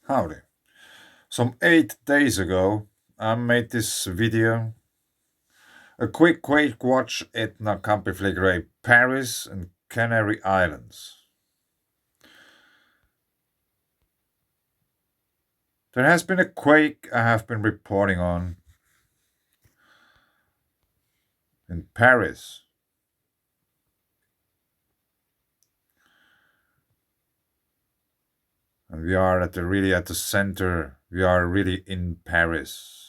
Howdy. Some 8 days ago, I made this video. A quick quake watch at na Campifligre, Paris and Canary Islands. There has been a quake I have been reporting on in Paris. And we are really at the center. We are really in Paris.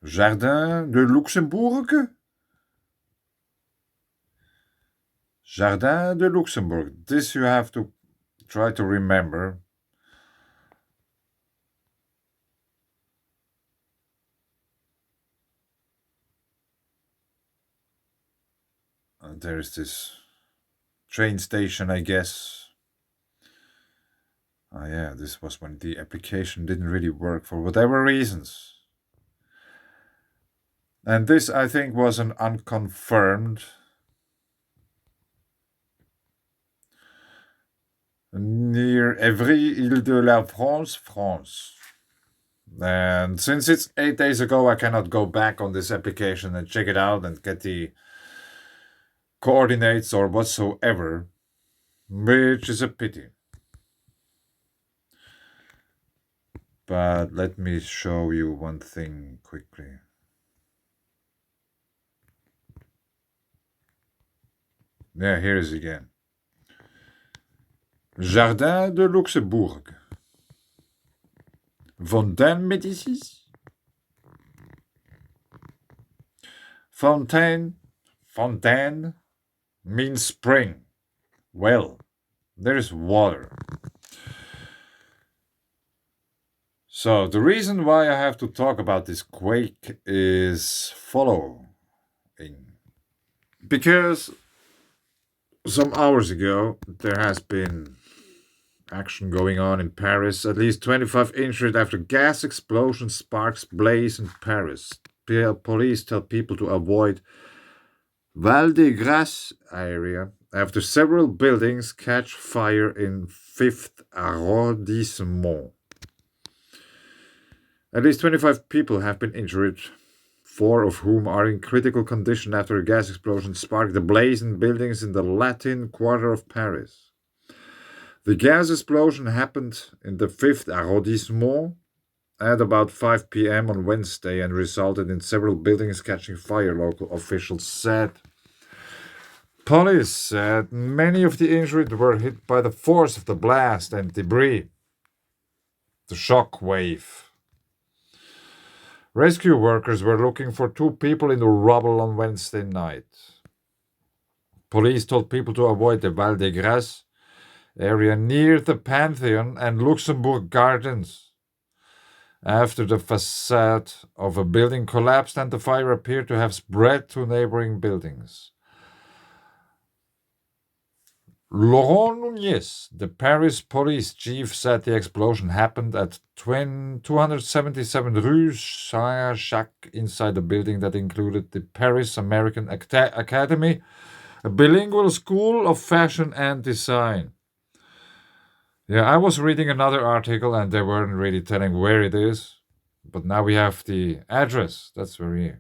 Jardin de Luxembourg? Jardin de Luxembourg. This you have to try to remember. There's this train station, I guess. Oh yeah, this was when the application didn't really work for whatever reasons. And this, I think, was an unconfirmed near Évry-Île-de-la-France, France. And since it's 8 days ago, I cannot go back on this application and check it out and get the coordinates or whatsoever, which is a pity. But let me show you one thing quickly. Yeah, here is again. Jardin de Luxembourg. Fontaine Medici. Fontaine means spring. Well, there is water. So the reason why I have to talk about this quake is following. Because some hours ago, there has been action going on in Paris. At least 25 injured after gas explosion sparks blaze in Paris. Police tell people to avoid Val de Grace area after several buildings catch fire in 5th arrondissement. At least 25 people have been injured, 4 of whom are in critical condition after a gas explosion sparked the blaze in buildings in the Latin Quarter of Paris. The gas explosion happened in the 5th arrondissement at about 5 p.m. on Wednesday and resulted in several buildings catching fire, local officials said. Police said many of the injured were hit by the force of the blast and debris. The shock wave. Rescue workers were looking for 2 people in the rubble on Wednesday night. Police told people to avoid the Val de Grace area near the Pantheon and Luxembourg Gardens after the facade of a building collapsed and the fire appeared to have spread to neighboring buildings. Laurent Nunez, the Paris police chief, said the explosion happened at 277 Rue Saint-Jacques inside a building that included the Paris American Academy, a bilingual school of fashion and design. Yeah, I was reading another article and they weren't really telling where it is, but now we have the address. That's very,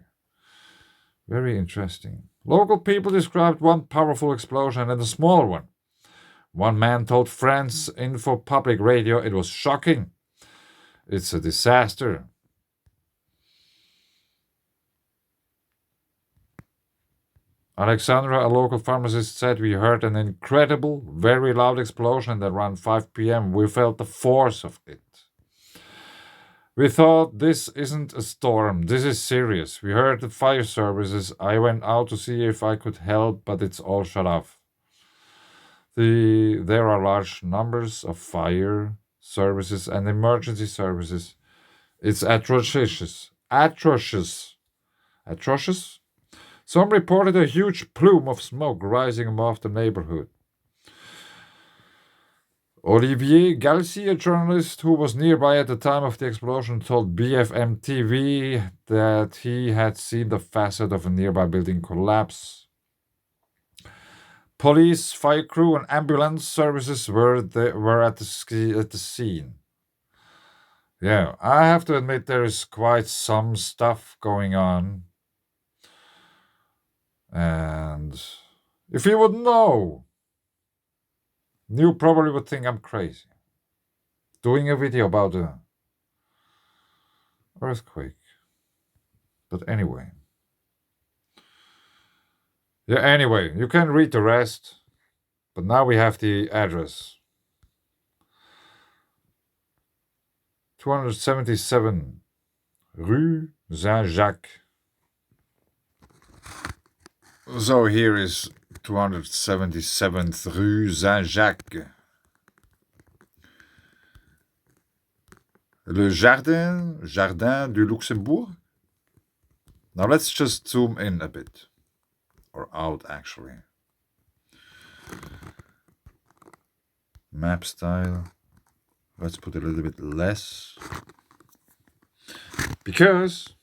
very interesting. Local people described one powerful explosion and a smaller one. One man told France Info Public Radio it was shocking. It's a disaster. Alexandra, a local pharmacist, said we heard an incredible, very loud explosion at around 5 p.m. We felt the force of it. We thought this isn't a storm, this is serious. We heard the fire services. I went out to see if I could help, but it's all shut off. There are large numbers of fire services and emergency services. It's atrocious. Atrocious. Atrocious? Some reported a huge plume of smoke rising above the neighborhood. Olivier Galsi, a journalist who was nearby at the time of the explosion, told BFM TV that he had seen the facade of a nearby building collapse. Police, fire crew, and ambulance services were at the scene. Yeah, I have to admit there is quite some stuff going on. And if you would know, you probably would think I'm crazy. Doing a video about a earthquake. But anyway. Yeah, anyway, you can read the rest. But now we have the address. 277 Rue Saint-Jacques. So here is 277th Rue Saint-Jacques. Le Jardin du Luxembourg. Now let's just zoom in a bit. Or out, actually. Map style. Let's put a little bit less. Because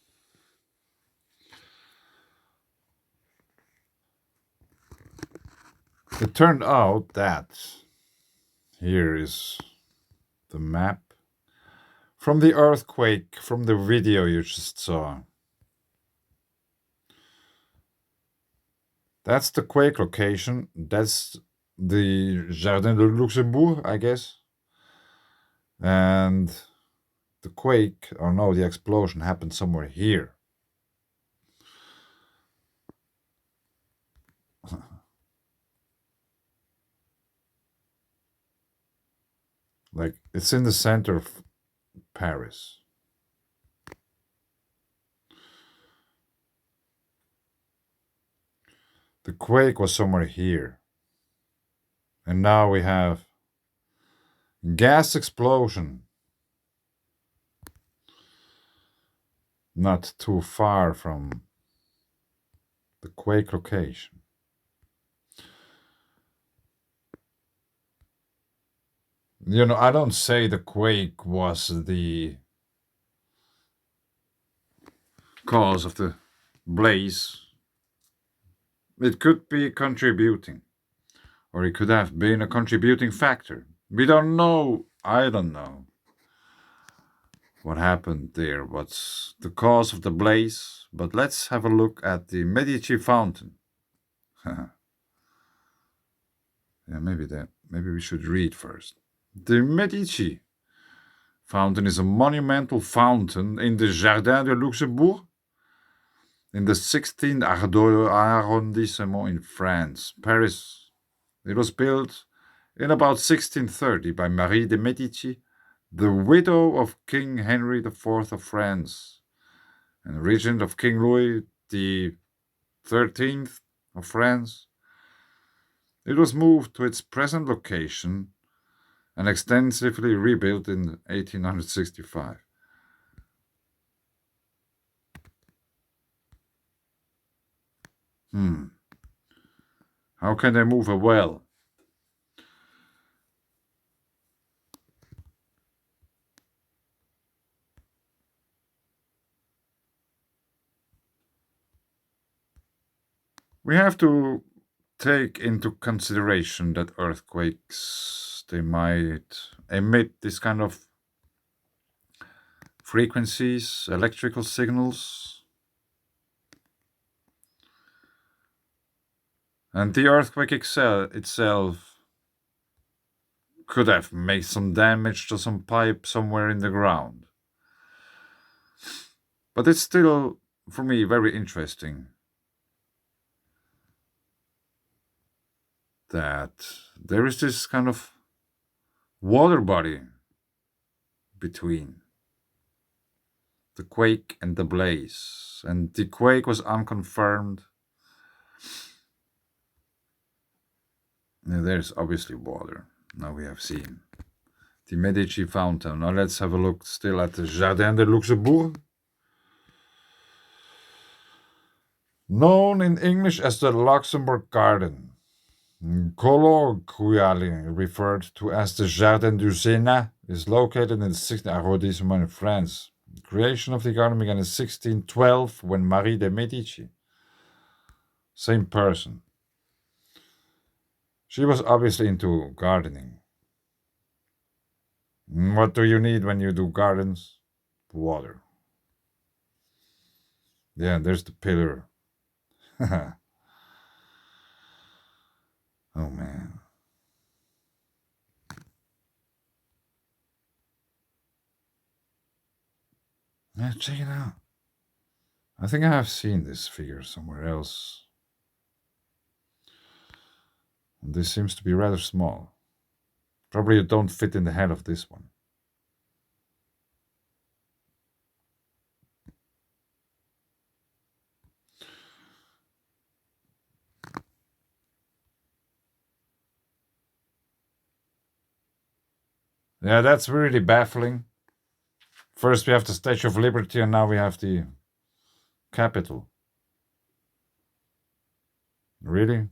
it turned out that here is the map from the earthquake, from the video you just saw. That's the quake location. That's the Jardin de Luxembourg, I guess. And the quake, or no, the explosion happened somewhere here. Like, it's in the center of Paris. The quake was somewhere here. And now we have gas explosion. Not too far from the quake location. You know, I don't say the quake was the cause of the blaze. It could be contributing, or it could have been a contributing factor. We don't know. I don't know what happened there, what's the cause of the blaze, but let's have a look at the Medici Fountain. Yeah, maybe we should read first. The Medici Fountain is a monumental fountain in the Jardin de Luxembourg in the 16th arrondissement in France, Paris. It was built in about 1630 by Marie de Medici, the widow of King Henry IV of France and regent of King Louis XIII of France. It was moved to its present location and extensively rebuilt in 1865. How can they move a well? We have to take into consideration that earthquakes, they might emit this kind of frequencies, electrical signals. And the earthquake itself could have made some damage to some pipe somewhere in the ground. But it's still, for me, very interesting that there is this kind of water body between the quake and the blaze. And the quake was unconfirmed. Now, there's obviously water. Now we have seen the Medici Fountain. Now let's have a look still at the Jardin de Luxembourg. Known in English as the Luxembourg Garden, colloquially referred to as the Jardin du Sénat, is located in the 16th arrondissement in France. The creation of the garden began in 1612 when Marie de Medici, same person, She was obviously into gardening. What do you need when you do gardens? Water. Yeah, there's the pillar. Oh man. Yeah, check it out. I think I have seen this figure somewhere else. And this seems to be rather small. Probably it don't fit in the head of this one. Yeah, that's really baffling. First we have the Statue of Liberty and now we have the Capitol. Really?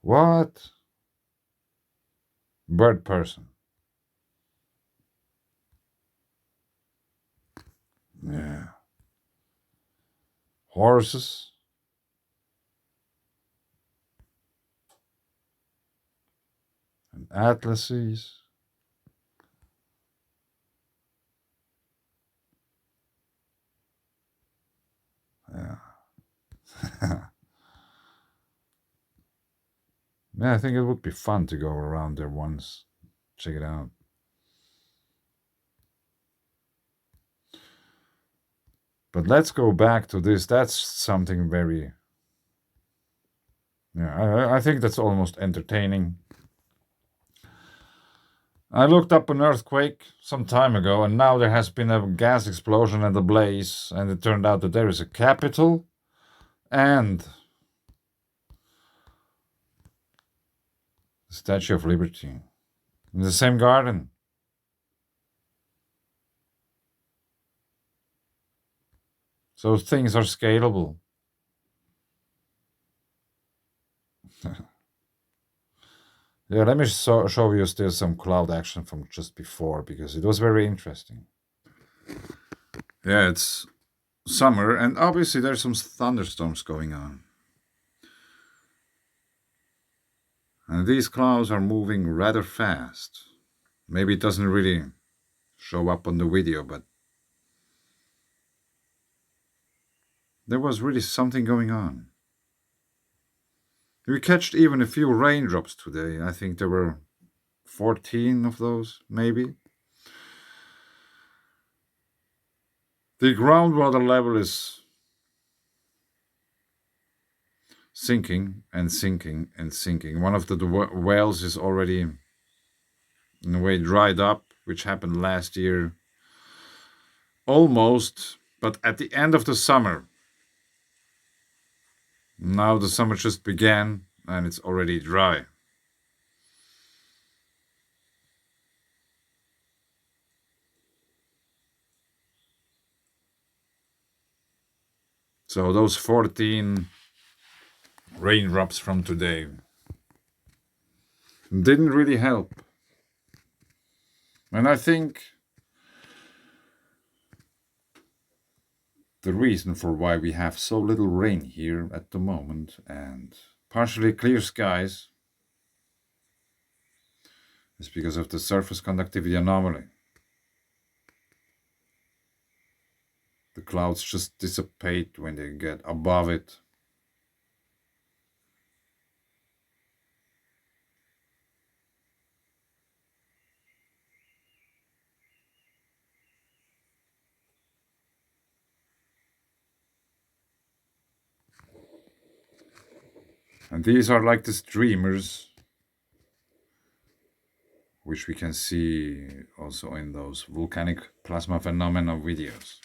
What? Bird person. Yeah. Horses. And atlases. Yeah. Yeah, I think it would be fun to go around there once. Check it out. But let's go back to this. That's something very... Yeah, I think that's almost entertaining. I looked up an earthquake some time ago, and now there has been a gas explosion and a blaze, and it turned out that there is a Capitol and the Statue of Liberty in the same garden. So things are scalable. Yeah, let me show you still some cloud action from just before, because it was very interesting. Yeah, it's summer, and obviously there's some thunderstorms going on. And these clouds are moving rather fast. Maybe it doesn't really show up on the video, but there was really something going on. We catched even a few raindrops today. I think there were 14 of those, maybe. The groundwater level is sinking and sinking and sinking. One of the wells is already, in a way, dried up, which happened last year. Almost, but at the end of the summer. Now the summer just began and it's already dry. So those 14 raindrops from today didn't really help. And I think the reason for why we have so little rain here at the moment and partially clear skies is because of the surface conductivity anomaly. The clouds just dissipate when they get above it. And these are like the streamers, which we can see also in those volcanic plasma phenomena videos.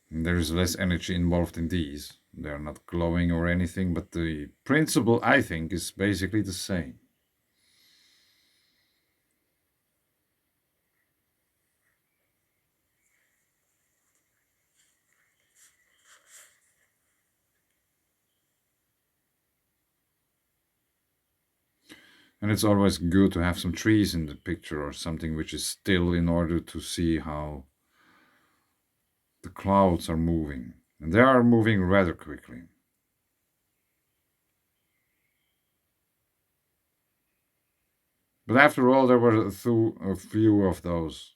And there is less energy involved in these. They are not glowing or anything, but the principle, I think, is basically the same. And it's always good to have some trees in the picture or something which is still in order to see how the clouds are moving. And they are moving rather quickly. But after all, there were a few of those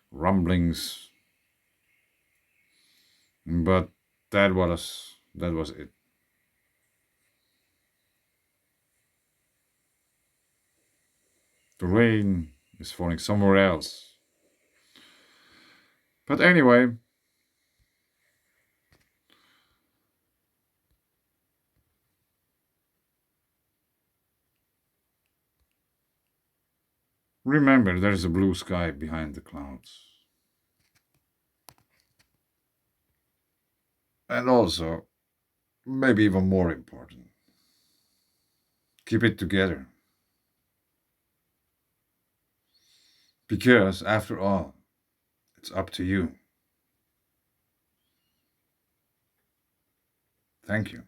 rumblings. But that was it. The rain is falling somewhere else. But anyway, remember there's a blue sky behind the clouds. And also, maybe even more important, keep it together. Because, after all, it's up to you. Thank you.